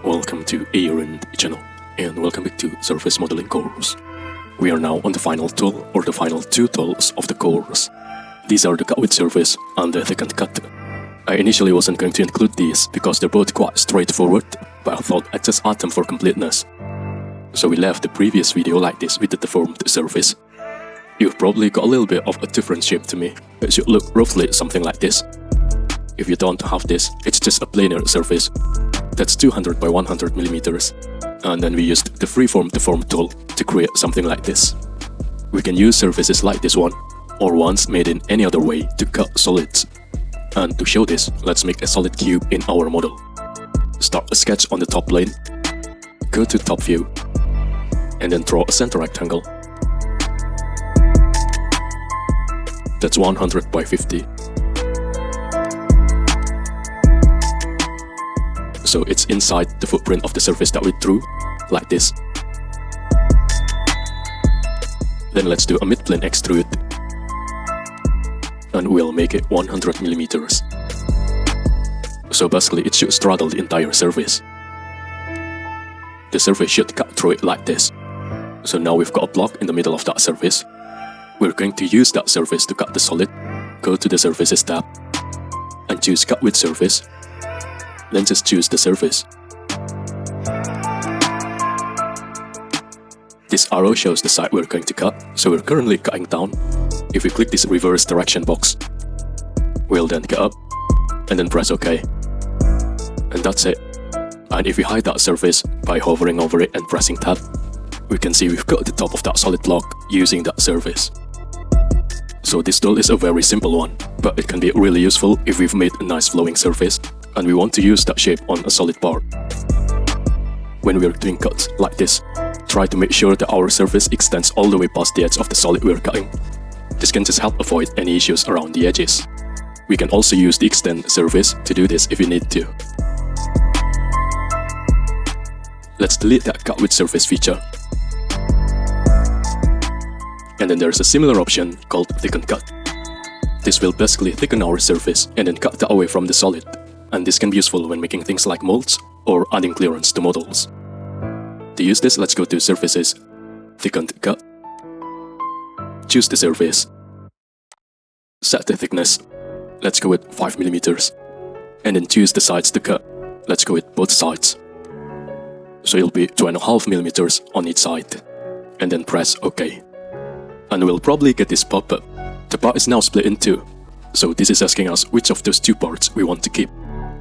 Welcome to AER Int channel, and welcome back to Surface Modeling course. We are now on the final tool, or the final two tools of the course. These are the cut with surface and the thickened cut. I initially wasn't going to include these because they're both quite straightforward, but I thought I'd just add them for completeness. So we left the previous video like this with the deformed surface. You've probably got a little bit of a different shape to me. It should look roughly something like this. If you don't have this, it's just a planar surface. That's 200 by 100 millimeters. And then we used the freeform deform tool to create something like this. We can use surfaces like this one, or ones made in any other way to cut solids. And to show this, let's make a solid cube in our model. Start a sketch on the top plane, go to top view, and then draw a center rectangle. That's 100 by 50. So it's inside the footprint of the surface that we drew, like this. Then let's do a midplane extrude, and we'll make it 100 millimeters. So basically it should straddle the entire surface. The surface should cut through it like this. So now we've got a block in the middle of that surface. We're going to use that surface to cut the solid. Go to the Surfaces tab and choose Cut with Surface. Then just choose the surface. This arrow shows the side we're going to cut, so we're currently cutting down. If we click this reverse direction box, we'll then cut up, and then press OK. And that's it. And if we hide that surface by hovering over it and pressing tab, we can see we've cut the top of that solid block using that surface. So this tool is a very simple one, but it can be really useful if we've made a nice flowing surface and we want to use that shape on a solid part. When we're doing cuts like this, try to make sure that our surface extends all the way past the edge of the solid we're cutting. This can just help avoid any issues around the edges. We can also use the extend surface to do this if we need to. Let's delete that cut with surface feature. And then there's a similar option called thickened cut. This will basically thicken our surface and then cut that away from the solid. And this can be useful when making things like molds or adding clearance to models. To use this, let's go to Surfaces, Thickened Cut. Choose the surface. Set the thickness. Let's go with 5 millimeters. And then choose the sides to cut. Let's go with both sides. So it'll be 2.5 millimeters on each side. And then press OK. And we'll probably get this pop-up. The part is now split in two. So this is asking us which of those two parts we want to keep.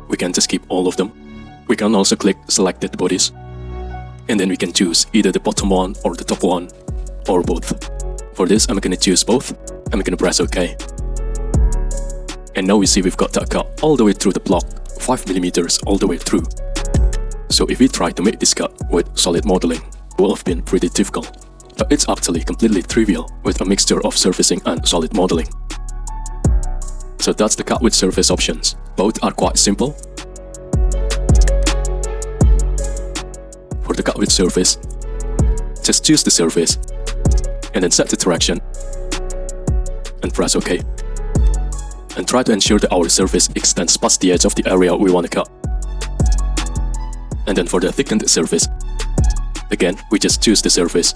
We can just keep all of them. We can also click Selected Bodies. And then we can choose either the bottom one or the top one, or both. For this, I'm gonna choose both. I'm gonna press OK. And now we see we've got that cut all the way through the block, 5 millimeters all the way through. So if we try to make this cut with solid modeling, it will have been pretty difficult. But it's actually completely trivial with a mixture of surfacing and solid modeling. So that's the cut with surface options. Both are quite simple. For the cut with surface, just choose the surface and then set the direction and press OK. And try to ensure that our surface extends past the edge of the area we want to cut. And then for the thickened surface, again, we just choose the surface.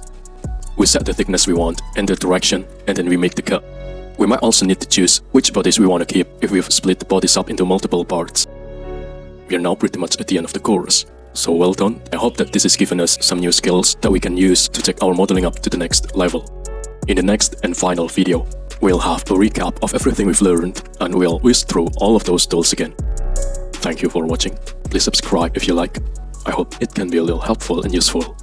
We set the thickness we want and the direction, and then we make the cut. We might also need to choose which bodies we want to keep if we've split the bodies up into multiple parts. We are now pretty much at the end of the course. So well done. I hope that this has given us some new skills that we can use to take our modeling up to the next level. In the next and final video, we'll have a recap of everything we've learned and we'll whiz through all of those tools again. Thank you for watching. Please subscribe if you like. I hope it can be a little helpful and useful.